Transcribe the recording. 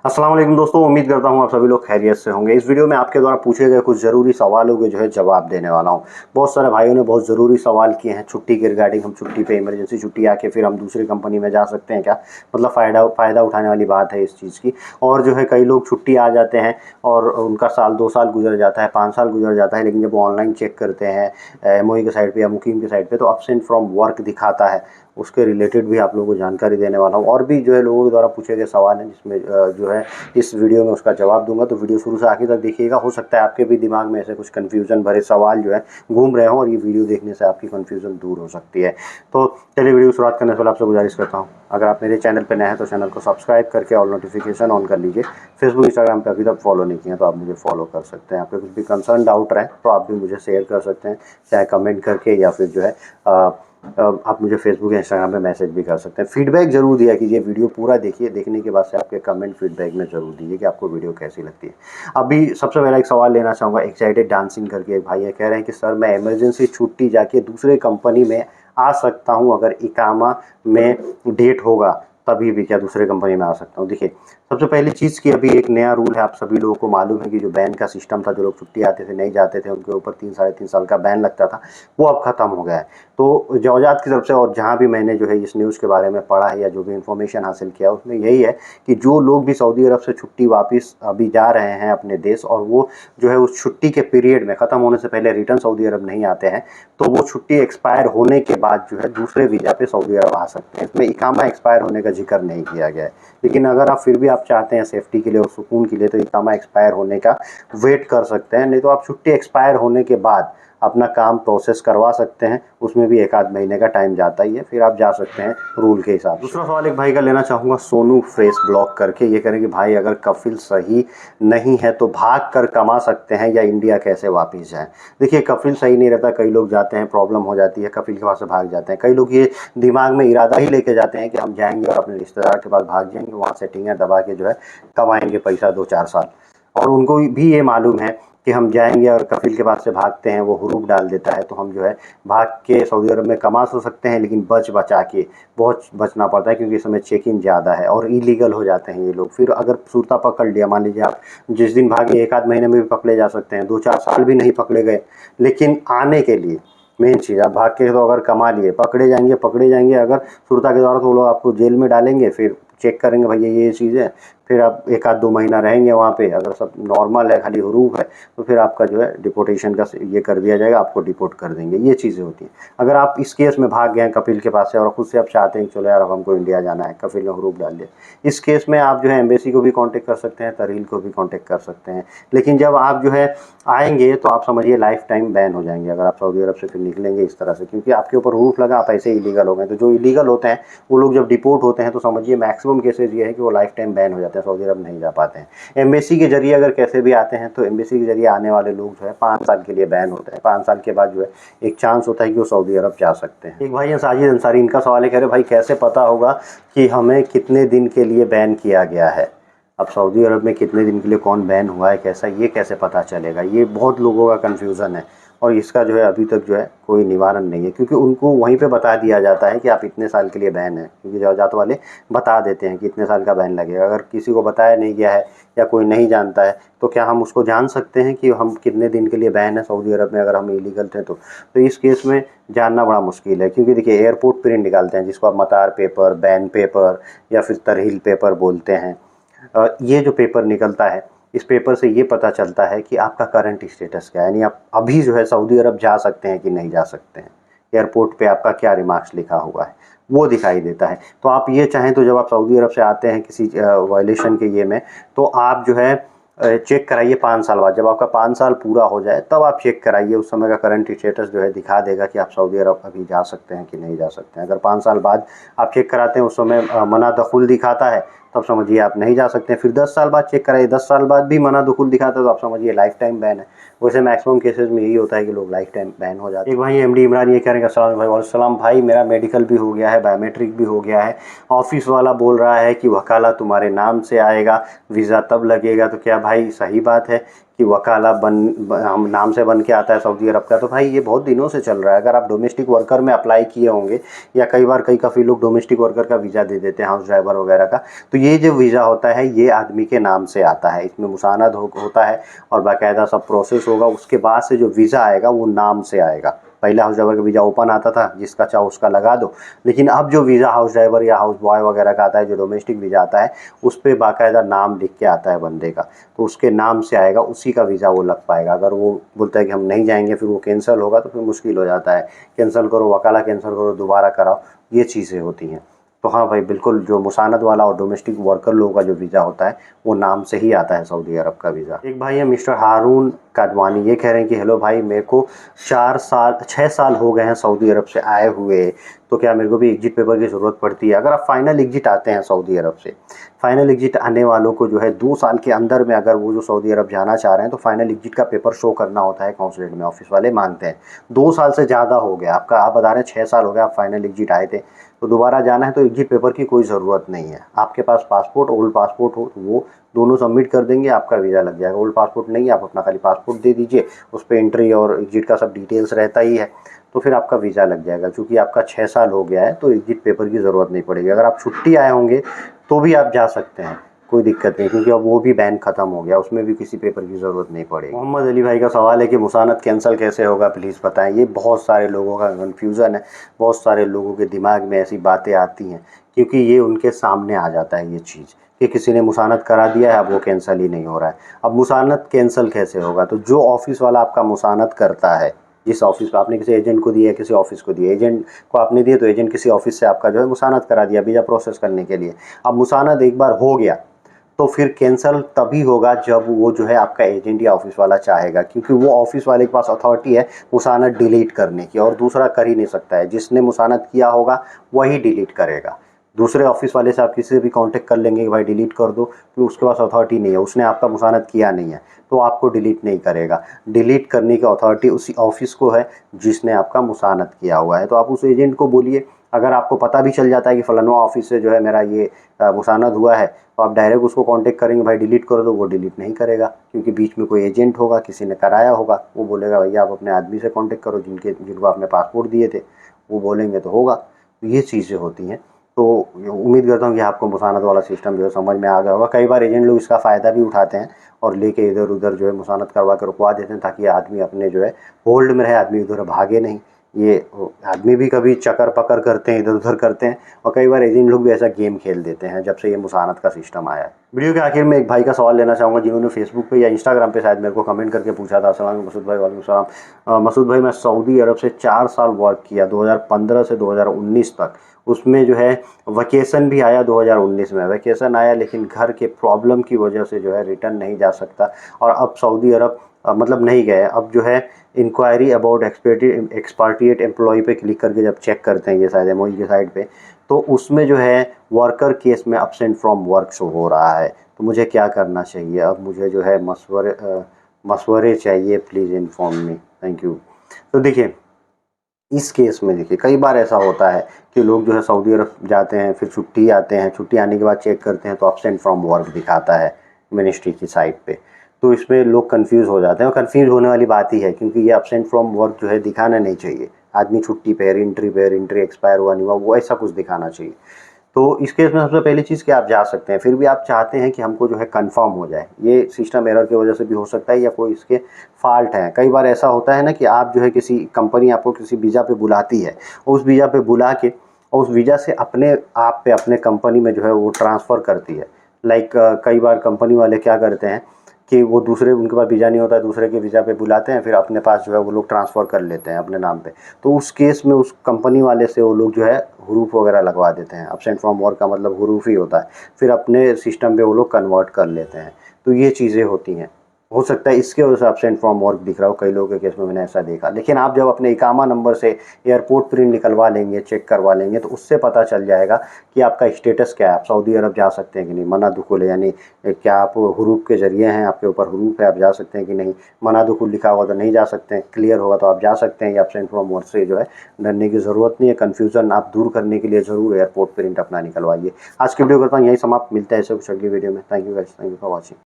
अस्सलाम वालेकुम दोस्तों, उम्मीद करता हूँ आप सभी लोग खैरियत से होंगे। इस वीडियो में आपके द्वारा पूछे गए कुछ ज़रूरी सवालों के जो है जवाब देने वाला हूँ। बहुत सारे भाइयों ने बहुत ज़रूरी सवाल किए हैं छुट्टी के रिगार्डिंग। हम छुट्टी पे इमरजेंसी छुट्टी आके फिर हम दूसरी कंपनी में जा सकते हैं क्या? मतलब फ़ायदा उठाने वाली बात है इस चीज़ की। और जो है कई लोग छुट्टी आ जाते हैं और उनका साल 2 साल गुजर जाता है, 5 साल गुजर जाता है, लेकिन जब वो ऑनलाइन चेक करते हैं एमओई के साइट पर या मुकीम के साइट पर तो एब्सेंट फ्रॉम वर्क दिखाता है। उसके रिलेटेड भी आप लोगों को जानकारी देने वाला हूँ। और भी जो है लोगों के द्वारा पूछे गए सवाल हैं जिसमें जो है इस वीडियो में उसका जवाब दूंगा। तो वीडियो शुरू से आखिर तक देखिएगा। हो सकता है आपके भी दिमाग में ऐसे कुछ कन्फ्यूज़न भरे सवाल जो है घूम रहे हों और ये वीडियो देखने से आपकी कन्फ्यूज़न दूर हो सकती है। तो चलिए वीडियो शुरुआत करने से पहले आपसे गुजारिश करता हूँ, अगर आप मेरे चैनल पर नए हैं तो चैनल को सब्सक्राइब करके ऑल नोटिफिकेशन ऑन कर लीजिए। फेसबुक इंस्टाग्राम पर अभी तक फॉलो नहीं किया तो आप मुझे फॉलो कर सकते हैं। आपके कुछ भी कंसर्न डाउट रहे तो आप भी मुझे शेयर कर सकते हैं, चाहे कमेंट करके या फिर जो है आप मुझे फेसबुक या इंस्टाग्राम पे मैसेज भी कर सकते हैं। फीडबैक जरूर दिया कीजिए, वीडियो पूरा देखिए, देखने के बाद से आपके कमेंट फीडबैक में जरूर दीजिए कि आपको वीडियो कैसी लगती है। अभी सबसे पहला एक सवाल लेना चाहूँगा। एक्साइटेड डांसिंग करके एक भाई है, कह रहे हैं कि सर मैं इमरजेंसी छुट्टी जाके दूसरे कंपनी में आ सकता हूँ, अगर इकामा में डेट होगा तभी भी क्या दूसरे कंपनी में आ सकता हूँ? देखिए, सबसे पहली चीज़ कि अभी एक नया रूल है, आप सभी लोगों को मालूम है कि जो बैन का सिस्टम था, जो लोग छुट्टी आते थे नहीं जाते थे उनके ऊपर 3 साढ़े 3 साल का बैन लगता था, वो अब ख़त्म हो गया है। तो जवजात की तरफ से और जहाँ भी मैंने जो है इस न्यूज़ के बारे में पढ़ा है या जो भी इन्फॉर्मेशन हासिल किया उसमें यही है कि जो लोग भी सऊदी अरब से छुट्टी वापस अभी जा रहे हैं अपने देश और वो जो है उस छुट्टी के पीरियड में ख़त्म होने से पहले रिटर्न सऊदी अरब नहीं आते हैं, तो वो छुट्टी एक्सपायर होने के बाद जो है दूसरे वीज़ा पे सऊदी अरब आ सकते हैं। इसमें इकामा एक्सपायर होने का जिक्र नहीं किया गया है। लेकिन अगर आप फिर भी आप चाहते हैं सेफ्टी के लिए और सुकून के लिए तो इकामा एक्सपायर होने का वेट कर सकते हैं, नहीं तो आप छुट्टी एक्सपायर होने के बाद अपना काम प्रोसेस करवा सकते हैं। उसमें भी 1 आध महीने का टाइम जाता ही है, फिर आप जा सकते हैं रूल के हिसाब से। दूसरा सवाल एक भाई का लेना चाहूँगा, सोनू फ्रेश ब्लॉक करके, ये करें कि भाई अगर कफिल सही नहीं है तो भाग कर कमा सकते हैं या इंडिया कैसे वापस जाएं? देखिए, कफिल सही नहीं रहता, कई लोग जाते हैं प्रॉब्लम हो जाती है, कफिल के पास से भाग जाते हैं। कई लोग ये दिमाग में इरादा ही लेके जाते हैं कि हम जाएंगे और अपने रिश्तेदार के पास भाग जाएंगे, वहाँ सेटिंगें दबा के जो है कमाएंगे पैसा 2-4 साल। और उनको भी ये मालूम है कि हम जाएंगे और कफिल के पास से भागते हैं, वो हुरूप डाल देता है, तो हम जो है भाग के सऊदी अरब में कमा तो सकते हैं लेकिन बचा के बहुत बचना पड़ता है, क्योंकि इस समय चेकिंग ज़्यादा है और इलीगल हो जाते हैं ये लोग। फिर अगर सूरता पकड़ लिया, मान लीजिए आप जिस दिन भागे 1 आध महीने में भी पकड़े जा सकते हैं, 2-4 साल भी नहीं पकड़े गए, लेकिन आने के लिए मेन चीज़ आप भाग के तो अगर कमा लिए पकड़े जाएंगे अगर सूरता के द्वारा, तो वो लोग आपको जेल में डालेंगे, फिर चेक करेंगे भैया ये चीज़ है, फिर आप 1 आध 2 महीना रहेंगे वहाँ पे। अगर सब नॉर्मल है, खाली हुरूफ है, तो फिर आपका जो है डिपोर्टेशन का ये कर दिया जाएगा, आपको डिपोर्ट कर देंगे। ये चीज़ें होती हैं। अगर आप इस केस में भाग गए हैं कपिल के पास से और खुद से आप चाहते हैं चलो यार अब हमको इंडिया जाना है, कपिल ने हुरूफ डाल दिया, इस केस में आप जो है एम्बेसी को भी कांटेक्ट कर सकते हैं, तहरील को भी कांटेक्ट कर सकते हैं। लेकिन जब आप जो है आएंगे तो आप समझिए लाइफ टाइम बैन हो जाएंगे अगर आप सऊदी अरब से फिर निकलेंगे इस तरह से, क्योंकि आपके ऊपर हुरूफ लगा, आप ऐसे इलीगल हो गए। तो जो इलीगल होते हैं वो लोग जब डिपोर्ट होते हैं तो समझिए मैक्सिमम केसेज ये है कि वो लाइफ टाइम बैन हो जाते हैं, सऊदी अरब नहीं जा पाते हैं। एम्बेसी के जरिए अगर कैसे भी आते हैं तो एम्बेसी के जरिए आने वाले लोग जो है 5 साल के लिए बैन होते हैं। 5 साल के बाद जो है एक चांस होता है कि वो सऊदी अरब जा सकते हैं। एक भाई हैं साजिद अंसारी, इनका सवाल है, कह रहे भाई कैसे पता होगा कि हमें कितने दिन के लिए बैन किया गया है? अब सऊदी अरब में कितने दिन के लिए कौन बैन हुआ है, कैसा, ये कैसे पता चलेगा? ये बहुत लोगों का कन्फ्यूज़न है और इसका जो है अभी तक जो है कोई निवारण नहीं है, क्योंकि उनको वहीं पे बता दिया जाता है कि आप इतने साल के लिए बैन है, क्योंकि जवजात वाले बता देते हैं कि इतने साल का बैन लगेगा। अगर किसी को बताया नहीं गया है या कोई नहीं जानता है तो क्या हम उसको जान सकते हैं कि हम कितने दिन के लिए बैन है सऊदी अरब में, अगर हम इलीगल थे तो इस केस में जानना बड़ा मुश्किल है। क्योंकि देखिए, एयरपोर्ट प्रिंट निकालते हैं जिसको आप मतार पेपर, बैन पेपर या फिर तरहील पेपर बोलते हैं। ये जो पेपर निकलता है, इस पेपर से ये पता चलता है कि आपका करंट स्टेटस क्या है, यानी आप अभी जो है सऊदी अरब जा सकते हैं कि नहीं जा सकते हैं। एयरपोर्ट पे आपका क्या रिमार्क्स लिखा हुआ है वो दिखाई देता है। तो आप ये चाहें तो जब आप सऊदी अरब से आते हैं किसी वायलेशन के ये में, तो आप जो है चेक कराइए 5 साल बाद। जब आपका 5 साल पूरा हो जाए तब आप चेक कराइए, उस समय का करंट स्टेटस जो है दिखा देगा कि आप सऊदी अरब अभी जा सकते हैं कि नहीं जा सकते हैं। अगर 5 साल बाद आप चेक कराते हैं, उस समय मना दखुल दिखाता है, तब समझिए आप नहीं जा सकते हैं। फिर 10 साल बाद चेक कराइए, 10 साल बाद भी मना दखुल दिखाता है तो आप समझिए लाइफ टाइम बैन है। वैसे मैक्सिमम केसेस में यही होता है कि लोग लाइफ टाइम बैन हो जाते हैं। एक भाई एमडी इमरान ये कह रहे हैं, अस्सलाम भाई। वालेकुम भाई, मेरा मेडिकल भी हो गया है, बायोमेट्रिक भी हो गया है, ऑफिस वाला बोल रहा है कि वकाला तुम्हारे नाम से आएगा, वीज़ा तब लगेगा, तो क्या भाई सही बात है? कि वकाला हम नाम से बन के आता है सऊदी अरब का, तो भाई ये बहुत दिनों से चल रहा है। अगर आप डोमेस्टिक वर्कर में अप्लाई किए होंगे, या कई बार काफ़ी लोग डोमेस्टिक वर्कर का वीज़ा दे देते हैं, हाउस ड्राइवर वगैरह का, तो ये जो वीज़ा होता है ये आदमी के नाम से आता है, इसमें मुसानद होता है और बाकायदा सब प्रोसेस होगा। उसके बाद से जो वीज़ा आएगा वो नाम से आएगा। पहले हाउस ड्राइवर का वीज़ा ओपन आता था, जिसका चाहो उसका लगा दो, लेकिन अब जो वीज़ा हाउस ड्राइवर या हाउस बॉय वगैरह का आता है, जो डोमेस्टिक वीज़ा आता है, उस पर बाकायदा नाम लिख के आता है बंदे का, तो उसके नाम से आएगा, उसी का वीज़ा वो लग पाएगा। अगर वो बोलता है कि हम नहीं जाएंगे, फिर वो कैंसिल होगा, तो फिर मुश्किल हो जाता है। कैंसिल करो, वकाला कैंसिल करो, दोबारा कराओ, ये चीज़ें होती हैं। तो हाँ भाई, बिल्कुल जो मुसानद वाला और डोमेस्टिक वर्कर लोगों का जो वीज़ा होता है वो नाम से ही आता है सऊदी अरब का वीज़ा। एक भाई है मिस्टर हारून कादवानी, ये कह रहे हैं कि हेलो भाई, मेरे को 6 साल हो गए हैं सऊदी अरब से आए हुए, तो क्या मेरे को भी एग्जिट पेपर की ज़रूरत पड़ती है? अगर आप फाइनल एग्जिट आते हैं सऊदी अरब से, फाइनल एग्जिट आने वालों को जो है 2 साल के अंदर में, अगर वो जो सऊदी अरब जाना चाह रहे हैं, तो फाइनल एग्जिट का पेपर शो करना होता है कॉन्सुलेट में, ऑफिस वाले मांगते हैं। 2 साल से ज़्यादा हो गया आपका, आप बता रहे हैं 6 साल हो गया आप फाइनल एग्जिट आए थे, तो दोबारा जाना है तो एग्जिट पेपर की कोई ज़रूरत नहीं है। आपके पास पासपोर्ट, ओल्ड पासपोर्ट हो तो वो दोनों सबमिट कर देंगे, आपका वीज़ा लग जाएगा। ओल्ड पासपोर्ट नहीं है, आप अपना खाली पासपोर्ट दे दीजिए, उस पर एंट्री और एग्जिट का सब डिटेल्स रहता ही है, तो फिर आपका वीज़ा लग जाएगा। चूँकि आपका 6 साल हो गया है तो एग्जिट पेपर की ज़रूरत नहीं पड़ेगी। अगर आप छुट्टी आए होंगे तो भी आप जा सकते हैं, कोई दिक्कत नहीं, क्योंकि अब वो भी बैन ख़त्म हो गया, उसमें भी किसी पेपर की ज़रूरत नहीं पड़ेगी। मोहम्मद अली भाई का सवाल है कि मुसानद कैंसिल कैसे होगा, प्लीज़ बताएं। ये बहुत सारे लोगों का कन्फ्यूज़न है, बहुत सारे लोगों के दिमाग में ऐसी बातें आती हैं, क्योंकि ये उनके सामने आ जाता है ये चीज़ कि किसी ने मुसानद करा दिया है, अब वो कैंसिल ही नहीं हो रहा है। अब मुसानद कैंसिल कैसे होगा? तो जो ऑफिस वाला आपका मुसानद करता है, जिस ऑफिस को आपने किसी एजेंट को दिया, किसी ऑफिस को दिया, एजेंट को आपने दिए तो एजेंट किसी ऑफिस से आपका जो है मुसानद करा दिया वीज़ा प्रोसेस करने के लिए। अब मुसानद एक बार हो गया तो फिर कैंसिल तभी होगा जब वो जो है आपका एजेंट या ऑफिस वाला चाहेगा, क्योंकि वो ऑफिस वाले के पास अथॉरिटी है मुसानद डिलीट करने की, और दूसरा कर ही नहीं सकता है। जिसने मुसानद किया होगा वही डिलीट करेगा। दूसरे ऑफिस वाले से आप किसी से भी कांटेक्ट कर लेंगे कि भाई डिलीट कर दो, तो उसके पास अथॉरिटी नहीं है, उसने आपका मुसानद किया नहीं है, तो आपको डिलीट नहीं करेगा। डिलीट करने की अथॉरिटी उसी ऑफिस को है जिसने आपका मुसानद किया हुआ है। तो आप उस एजेंट को बोलिए, अगर आपको पता भी चल जाता है कि फलाना ऑफिस से जो है मेरा ये मुसानद हुआ है, तो आप डायरेक्ट उसको कांटेक्ट करेंगे, भाई डिलीट कर दो, वो डिलीट नहीं करेगा, क्योंकि बीच में कोई एजेंट होगा, किसी ने कराया होगा, वो बोलेगा भैया आप अपने आदमी से कांटेक्ट करो जिनको आपने पासपोर्ट दिए थे, वो बोलेंगे तो होगा। तो ये चीज़ें होती हैं। तो उम्मीद करता हूँ कि आपको मुसानद वाला सिस्टम जो है समझ में आ गया होगा। कई बार एजेंट लोग इसका फ़ायदा भी उठाते हैं और लेके इधर उधर जो है मुसानद करवा के रुकवा देते हैं, ताकि आदमी अपने जो है होल्ड में रहे, आदमी उधर भागे नहीं। ये आदमी भी कभी चक्कर पकड़ करते हैं, इधर उधर करते हैं, और कई बार एजेंट लोग भी ऐसा गेम खेल देते हैं जब से ये मुसानद का सिस्टम आया है। वीडियो के आखिर में एक भाई का सवाल लेना चाहूँगा, जिन्होंने फेसबुक पे या इंस्टाग्राम पे शायद मेरे को कमेंट करके पूछा था। अस्सलाम वालेकुम मसूद भाई। वालेकुम सलाम। मसूद भाई, मैं सऊदी अरब से 4 साल वर्क किया, 2015 से 2019 तक। उसमें जो है वैकेशन भी आया, 2019 में वैकेशन आया, लेकिन घर के प्रॉब्लम की वजह से जो है रिटर्न नहीं जा सकता, और अब सऊदी अरब मतलब नहीं गए। अब जो है इंक्वायरी अबाउट एक्सपार्टिएट एम्प्लॉय पे क्लिक करके जब चेक करते हैं, ये शायद एमओई की साइट पे, तो उसमें जो है वर्कर केस में अब्सेंट फ्रॉम वर्क शो हो रहा है। तो मुझे क्या करना चाहिए? अब मुझे जो है मशवरे चाहिए, please inform me, thank you. तो देखिए, इस केस में देखिए कई बार ऐसा होता है कि लोग जो है सऊदी अरब जाते हैं, फिर छुट्टी आते हैं, छुट्टी आने के बाद चेक करते हैं तो अब्सेंट फ्रॉम वर्क दिखाता है मिनिस्ट्री की साइट पे। तो इसमें लोग कंफ्यूज हो जाते हैं, और कंफ्यूज होने वाली बात ही है, क्योंकि ये अब्सेंट फ्रॉम वर्क जो है दिखाना नहीं चाहिए। आदमी छुट्टी पे, एंट्री एक्सपायर हुआ नहीं हुआ, वो ऐसा कुछ दिखाना चाहिए। तो इस केस में सबसे पहली चीज़ कि आप जा सकते हैं, फिर भी आप चाहते हैं कि हमको जो है कंफर्म हो जाए। ये सिस्टम एरर की वजह से भी हो सकता है, या कोई इसके फॉल्ट है। कई बार ऐसा होता है ना कि आप जो है किसी कंपनी आपको किसी वीज़ा पे बुलाती है, उस वीज़ा पे बुला के और उस वीज़ा से अपने आप पे अपने कंपनी में जो है वो ट्रांसफ़र करती है। लाइक कई बार कंपनी वाले क्या करते हैं कि वो दूसरे, उनके पास वीज़ा नहीं होता है, दूसरे के वीज़ा पे बुलाते हैं, फिर अपने पास जो है वो लोग ट्रांसफ़र कर लेते हैं अपने नाम पे। तो उस केस में उस कंपनी वाले से वो लोग जो है हुरूफ वगैरह लगवा देते हैं। अब्सेंट फ्रॉम वर्क का मतलब हुरूफ ही होता है, फिर अपने सिस्टम पे वो लोग कन्वर्ट कर लेते हैं। तो ये चीज़ें होती हैं। हो सकता है इसके वजह से अब्सेंट फ्रॉम वर्क दिख रहा हो, कई लोगों के केस में मैंने ऐसा देखा। लेकिन आप जब अपने इकामा नंबर से एयरपोर्ट प्रिंट निकलवा लेंगे, चेक करवा लेंगे, तो उससे पता चल जाएगा कि आपका स्टेटस क्या है, आप सऊदी अरब जा सकते हैं कि नहीं। मना दुखुल है, यानी क्या आप हुरूफ के ज़रिए हैं, आपके ऊपर हुरूफ है, आप जा सकते हैं कि नहीं। मना दुखुल लिखा होगा तो नहीं जा सकते हैं, क्लियर होगा तो आप जा सकते हैं। या अब्सेंट फ्रॉम वर्क से जो है डरने की ज़रूरत नहीं है। कन्फ्यूज़न आप दूर करने के लिए ज़रूर एयरपोर्ट प्रिंट अपना निकलवाइए। आज की वीडियो करता हूँ यही समाप्त, मिलता है ऐसे कुछ अगली वीडियो में। Thank you guys, thank you for watching.